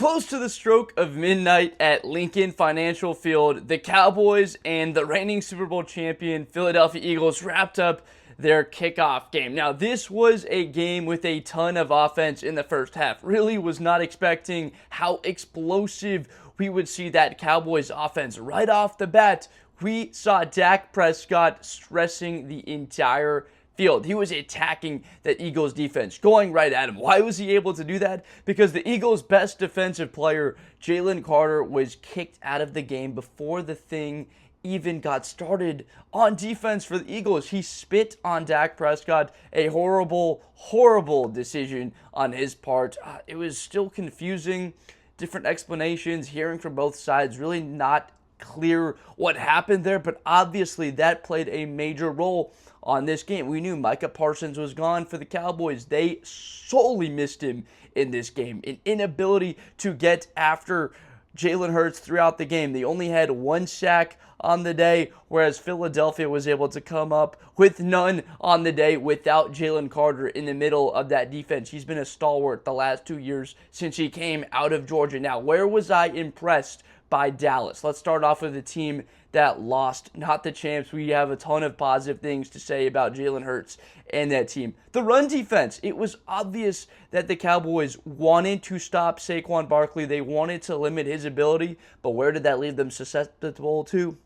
Close to the stroke of midnight at Lincoln Financial Field, the Cowboys and the reigning Super Bowl champion Philadelphia Eagles wrapped up their kickoff game. Now, this was a game with a ton of offense in the first half. Really was not expecting how explosive we would see that Cowboys offense right off the bat. We saw Dak Prescott stressing the entire field. He was attacking the Eagles defense, going right at him. Why was he able to do that? Because the Eagles' best defensive player, Jalen Carter, was kicked out of the game before the thing even got started on defense for the Eagles. He spit on Dak Prescott. A horrible, horrible decision on his part. It was still confusing. Different explanations, hearing from both sides, really not clear what happened there, but obviously that played a major role on this game. We knew Micah Parsons was gone for the Cowboys. They solely missed him in this game. An inability to get after Jalen Hurts throughout the game. They only had one sack on the day, whereas Philadelphia was able to come up with none on the day without Jalen Carter in the middle of that defense. He's been a stalwart the last 2 years since he came out of Georgia. Now, where was I impressed by Dallas? Let's start off with the team that lost, not the champs. We have a ton of positive things to say about Jalen Hurts and that team. The run defense, it was obvious that the Cowboys wanted to stop Saquon Barkley. They wanted to limit his ability, but where did that leave them susceptible to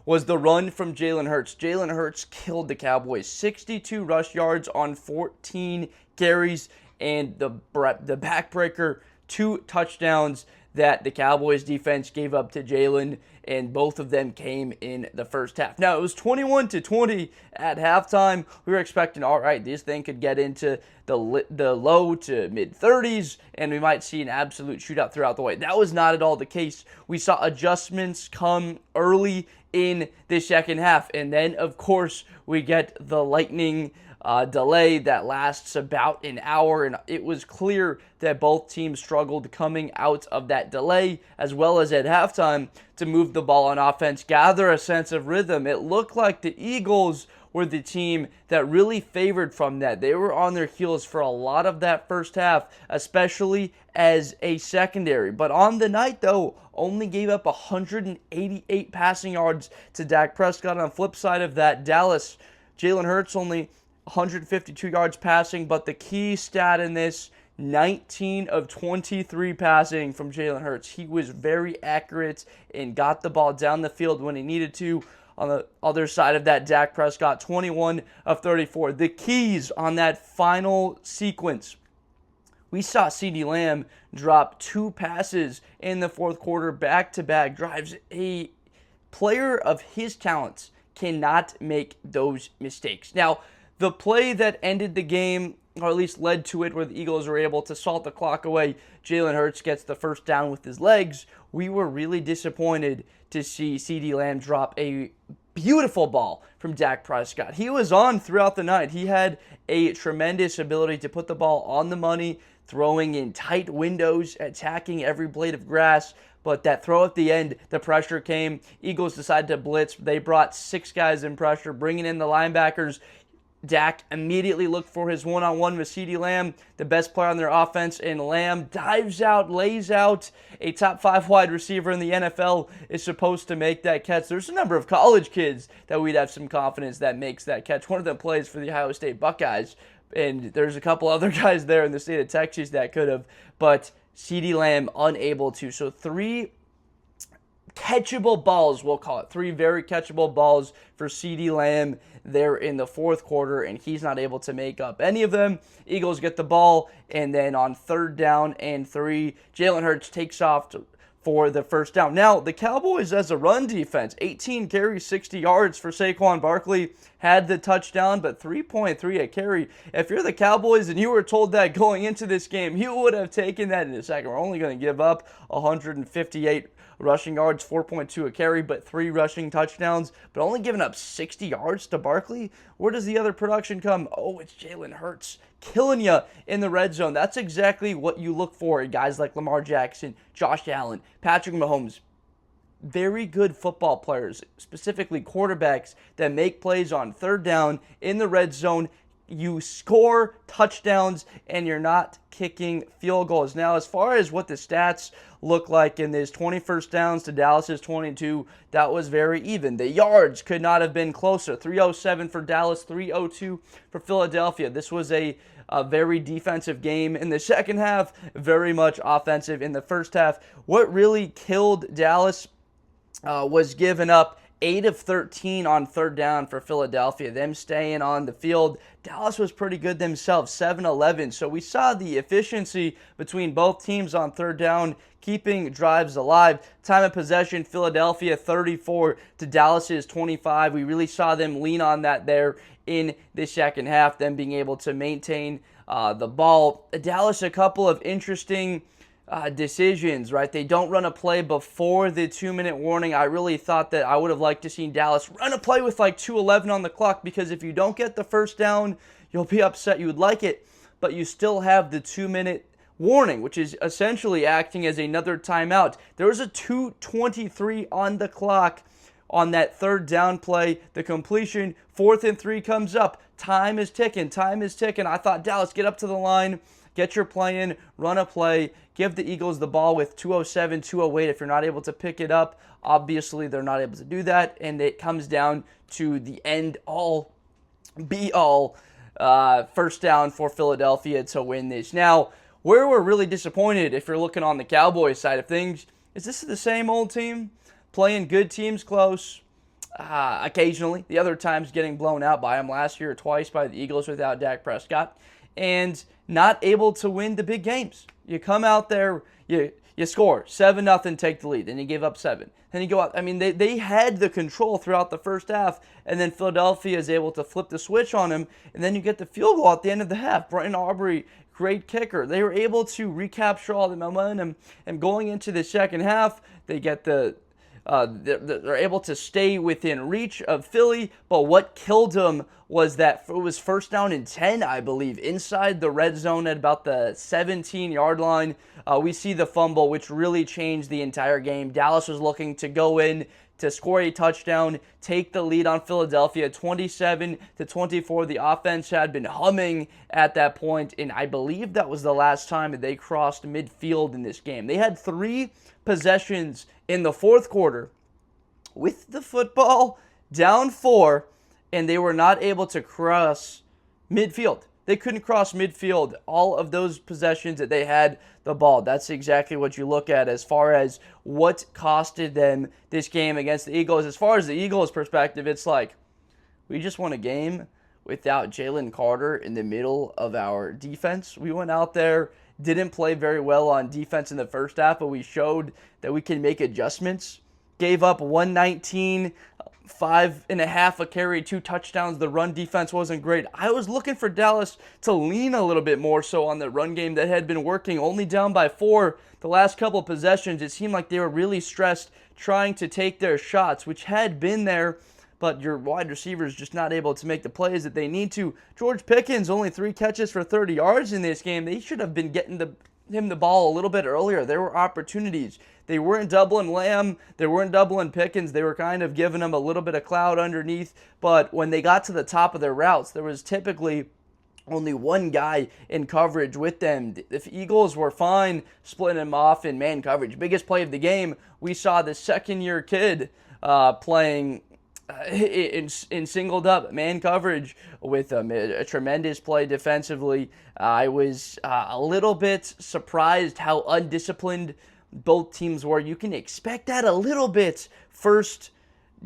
was the run from Jalen Hurts. Jalen Hurts killed the Cowboys. 62 rush yards on 14 carries, and the backbreaker, 2 touchdowns that the Cowboys defense gave up to Jalen, and both of them came in the first half. Now, it was 21-20 at halftime. We were expecting, all right, this thing could get into the low to mid-30s, and we might see an absolute shootout throughout the way. That was not at all the case. We saw adjustments come early in the second half, and then, of course, we get the lightning delay that lasts about an hour, and it was clear that both teams struggled coming out of that delay as well as at halftime to move the ball on offense, gather a sense of rhythm. It looked like the Eagles were the team that really favored from that. They were on their heels for a lot of that first half, especially as a secondary. But on the night, though, only gave up 188 passing yards to Dak Prescott. On the flip side of that, Dallas, Jalen Hurts only 152 yards passing, but the key stat in this, 19 of 23 passing from Jalen Hurts. He was very accurate and got the ball down the field when he needed to. On the other side of that, Dak Prescott, 21 of 34. The keys on that final sequence, we saw CeeDee Lamb drop 2 passes in the fourth quarter, back-to-back drives. A player of his talents cannot make those mistakes. Now, the play that ended the game, or at least led to it, where the Eagles were able to salt the clock away, Jalen Hurts gets the first down with his legs. We were really disappointed to see CeeDee Lamb drop a beautiful ball from Dak Prescott. He was on throughout the night. He had a tremendous ability to put the ball on the money, throwing in tight windows, attacking every blade of grass. But that throw at the end, the pressure came. Eagles decided to blitz. They brought 6 guys in pressure, bringing in the linebackers. Dak immediately looked for his one-on-one with CeeDee Lamb, the best player on their offense, and Lamb dives out, lays out. A top 5 wide receiver in the NFL is supposed to make that catch. There's a number of college kids that we'd have some confidence that makes that catch. One of them plays for the Ohio State Buckeyes, and there's a couple other guys there in the state of Texas that could have, but CeeDee Lamb unable to. So 3 catchable balls, we'll call it. 3 very catchable balls for CeeDee Lamb there in the fourth quarter, and he's not able to make up any of them. Eagles get the ball, and then on 3rd down and 3, Jalen Hurts takes off for the first down. Now, the Cowboys as a run defense, 18 carries, 60 yards for Saquon Barkley, had the touchdown, but 3.3 a carry. If you're the Cowboys and you were told that going into this game, you would have taken that in a second. We're only going to give up 158 rushing yards, 4.2 a carry, but 3 rushing touchdowns, but only giving up 60 yards to Barkley. Where does the other production come? Oh, it's Jalen Hurts killing you in the red zone. That's exactly what you look for in guys like Lamar Jackson, Josh Allen, Patrick Mahomes. Very good football players, specifically quarterbacks that make plays on 3rd down in the red zone, you score touchdowns and you're not kicking field goals. Now, as far as what the stats look like in this, 20 first downs to Dallas's 22, that was very even. The yards could not have been closer. 307 for Dallas, 302 for Philadelphia. This was a very defensive game in the second half, very much offensive in the first half. What really killed Dallas was giving up 8 of 13 on third down for Philadelphia, them staying on the field. Dallas was pretty good themselves, 7-11. So we saw the efficiency between both teams on third down, keeping drives alive. Time of possession, Philadelphia 34 to Dallas's 25. We really saw them lean on that there in the second half, them being able to maintain the ball. Dallas, a couple of interesting decisions, right? They don't run a play before the 2-minute warning. I really thought that I would have liked to see Dallas run a play with like 2:11 on the clock, because if you don't get the first down, you'll be upset. You would like it, but you still have the 2-minute warning, which is essentially acting as another timeout. There was a 2:23 on the clock on that third down play. The completion, 4th and 3 comes up. Time is ticking. I thought, Dallas, get up to the line, get your play in, run a play, give the Eagles the ball with 2:07, 2:08. If you're not able to pick it up, obviously they're not able to do that, and it comes down to the end-all, be-all first down for Philadelphia to win this. Now, where we're really disappointed, if you're looking on the Cowboys side of things, is this the same old team playing good teams close, occasionally. The other times getting blown out by them. Last year, twice by the Eagles without Dak Prescott, and not able to win the big games. You come out there, you score 7-0, take the lead, then you give up 7. Then you go out. I mean, they had the control throughout the first half, and then Philadelphia is able to flip the switch on them, and then you get the field goal at the end of the half. Brenton Aubrey, great kicker. They were able to recapture all the momentum, and going into the second half, they get they're able to stay within reach of Philly, but what killed them was that it was 1st down and 10, I believe, inside the red zone at about the 17-yard line. We see the fumble, which really changed the entire game. Dallas was looking to go in to score a touchdown, take the lead on Philadelphia, 27-24. The offense had been humming at that point, and I believe that was the last time that they crossed midfield in this game. They had 3 possessions in the fourth quarter with the football down 4, and they were not able to cross midfield. They couldn't cross midfield all of those possessions that they had the ball. That's exactly what you look at as far as what costed them this game against the Eagles. As far as the Eagles' perspective, it's like, we just won a game without Jalen Carter in the middle of our defense. We went out there, didn't play very well on defense in the first half, but we showed that we can make adjustments. Gave up 119, 5.5 a carry, 2 touchdowns. The run defense wasn't great. I was looking for Dallas to lean a little bit more so on the run game that had been working. Only down by 4 the last couple of possessions. It seemed like they were really stressed trying to take their shots, which had been there, but your wide receivers just not able to make the plays that they need to. George Pickens, only 3 catches for 30 yards in this game. They should have been getting him the ball a little bit earlier. There were opportunities. They weren't doubling Lamb. They weren't doubling Pickens. They were kind of giving him a little bit of cloud underneath. But when they got to the top of their routes, there was typically only one guy in coverage with them. If Eagles were fine splitting him off in man coverage. Biggest play of the game, we saw the second-year kid playing in singled up man coverage with a tremendous play defensively. I was a little bit surprised how undisciplined both teams were. You can expect that a little bit first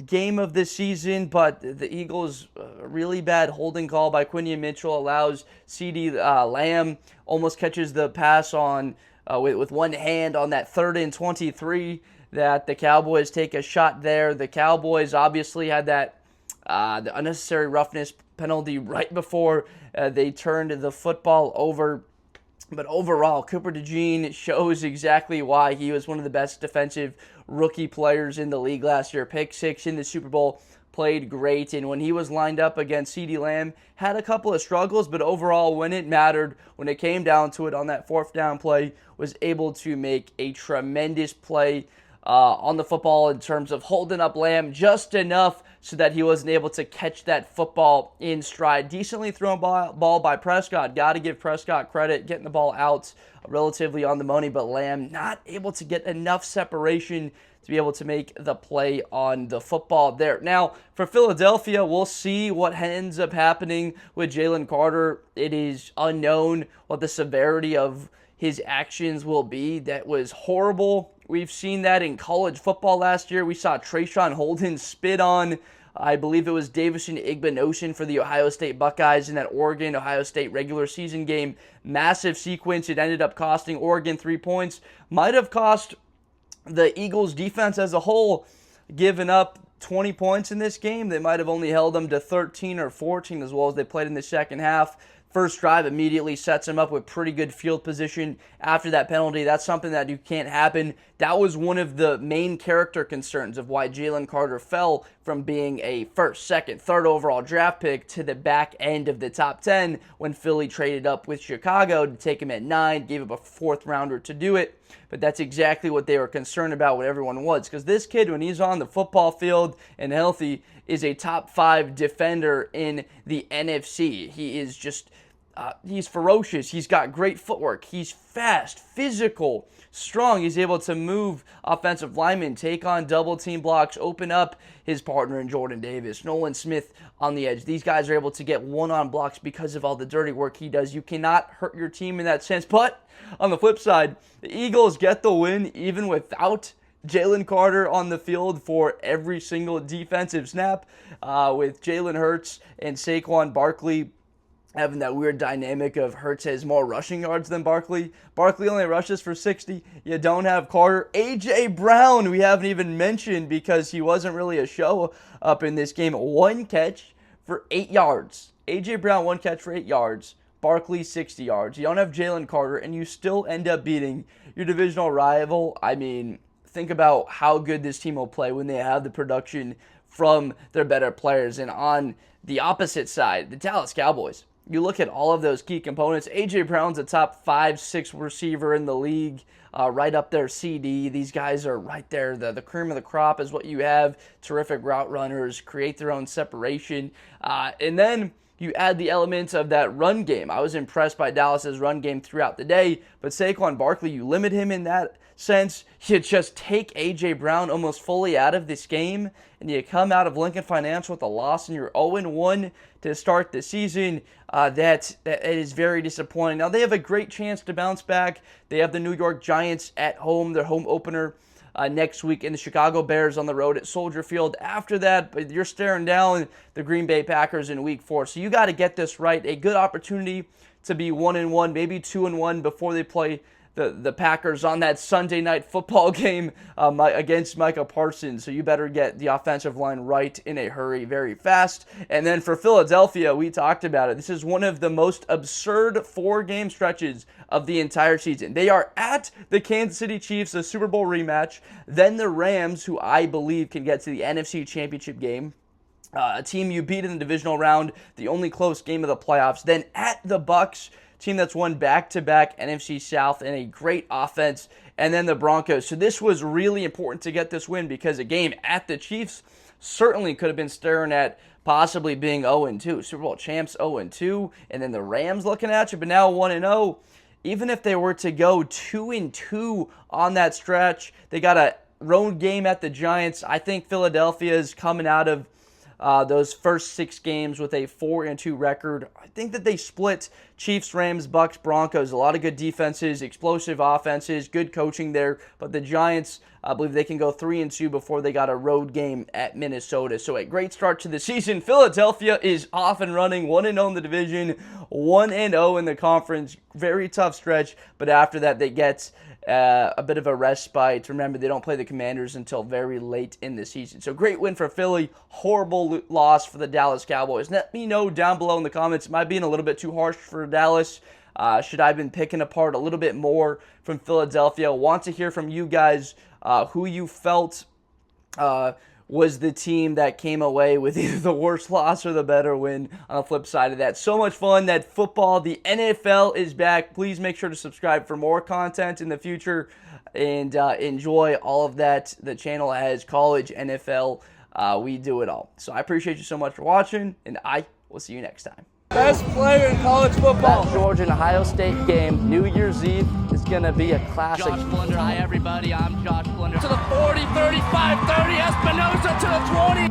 game of the season, but the Eagles, really bad holding call by Quinion Mitchell allows CeeDee Lamb almost catches the pass on with one hand on that 3rd and 23 that the Cowboys take a shot there. The Cowboys obviously had that the unnecessary roughness penalty right before they turned the football over. But overall, Cooper DeJean shows exactly why he was one of the best defensive rookie players in the league last year. Pick 6 in the Super Bowl, played great. And when he was lined up against CeeDee Lamb, had a couple of struggles, but overall, when it mattered, when it came down to it on that 4th down play, was able to make a tremendous play. on the football in terms of holding up Lamb just enough so that he wasn't able to catch that football in stride. Decently thrown ball by Prescott. Got to give Prescott credit, getting the ball out relatively on the money, but Lamb not able to get enough separation to be able to make the play on the football there. Now, for Philadelphia, we'll see what ends up happening with Jalen Carter. It is unknown what the severity of his actions will be. That was horrible. We've seen that in college football last year. We saw Trayshawn Holden spit on, I believe it was Davison Igbinosun for the Ohio State Buckeyes in that Oregon-Ohio State regular season game. Massive sequence. It ended up costing Oregon 3 points. Might have cost the Eagles defense as a whole, giving up 20 points in this game. They might have only held them to 13 or 14 as well as they played in the second half. First drive immediately sets him up with pretty good field position after that penalty. That's something that you can't happen. That was one of the main character concerns of why Jalen Carter fell from being a first, second, third overall draft pick to the back end of the top 10 when Philly traded up with Chicago to take him at 9, gave up a fourth rounder to do it. But that's exactly what they were concerned about, what everyone was. Because this kid, when he's on the football field and healthy, is a top 5 defender in the NFC. He is just, he's ferocious. He's got great footwork. He's fast, physical, strong. He's able to move offensive linemen, take on double team blocks, open up his partner in Jordan Davis, Nolan Smith on the edge. These guys are able to get one-on blocks because of all the dirty work he does. You cannot hurt your team in that sense. But on the flip side, the Eagles get the win even without Jalen Carter on the field for every single defensive snap, with Jalen Hurts and Saquon Barkley having that weird dynamic of Hurts has more rushing yards than Barkley. Barkley only rushes for 60. You don't have Carter. A.J. Brown, we haven't even mentioned because he wasn't really a show up in this game. 1 catch for 8 yards. A.J. Brown, 1 catch for 8 yards. Barkley, 60 yards. You don't have Jalen Carter, and you still end up beating your divisional rival. I mean, think about how good this team will play when they have the production from their better players. And on the opposite side, the Dallas Cowboys, you look at all of those key components. A.J. Brown's a top 5-6 receiver in the league, right up there, CD. These guys are right there. The cream of the crop is what you have. Terrific route runners, create their own separation. And then you add the elements of that run game. I was impressed by Dallas's run game throughout the day, but Saquon Barkley, you limit him in that sense. You just take A.J. Brown almost fully out of this game, and you come out of Lincoln Financial with a loss, and you're 0-1 to start the season. That is very disappointing. Now, they have a great chance to bounce back. They have the New York Giants at home, their home opener next week, and the Chicago Bears on the road at Soldier Field after that. But you're staring down the Green Bay Packers in week 4. So you got to get this right. A good opportunity to be 1-1, maybe 2-1 before they play the Packers on that Sunday night football game against Micah Parsons. So you better get the offensive line right in a hurry very fast. And then for Philadelphia, we talked about it. This is one of the most absurd 4-game stretches of the entire season. They are at the Kansas City Chiefs, a Super Bowl rematch, then the Rams, who I believe can get to the NFC Championship game. A team you beat in the divisional round, the only close game of the playoffs. Then at the Bucs, team that's won back-to-back NFC South and a great offense, and then the Broncos. So this was really important to get this win because a game at the Chiefs certainly could have been staring at possibly being 0-2. Super Bowl champs 0-2, and then the Rams looking at you, but now 1-0. Even if they were to go 2-2 on that stretch, they got a road game at the Giants. I think Philadelphia is coming out of those first 6 games with a 4-2 record. I think that they split Chiefs, Rams, Bucs, Broncos. A lot of good defenses, explosive offenses, good coaching there. But the Giants, I believe they can go 3-2 before they got a road game at Minnesota. So a great start to the season. Philadelphia is off and running, 1-0 in the division, 1-0 in the conference. Very tough stretch, but after that they get a bit of a respite. Remember, they don't play the Commanders until very late in the season. So great win for Philly. Horrible loss for the Dallas Cowboys. Let me know down below in the comments. Am I being a little bit too harsh for Dallas? Should I have been picking apart a little bit more from Philadelphia? Want to hear from you guys who you felt was the team that came away with either the worst loss or the better win on the flip side of that. So much fun that football, the NFL is back. Please make sure to subscribe for more content in the future and enjoy all of that. The channel has college, NFL, we do it all. So I appreciate you so much for watching, and I will see you next time. Best player in college football. That Georgia and Ohio State game, New Year's Eve, is going to be a classic. Josh Blunder. Hi, everybody. I'm Josh Blunder. To the 40, 35, 30, Espinosa to the 20.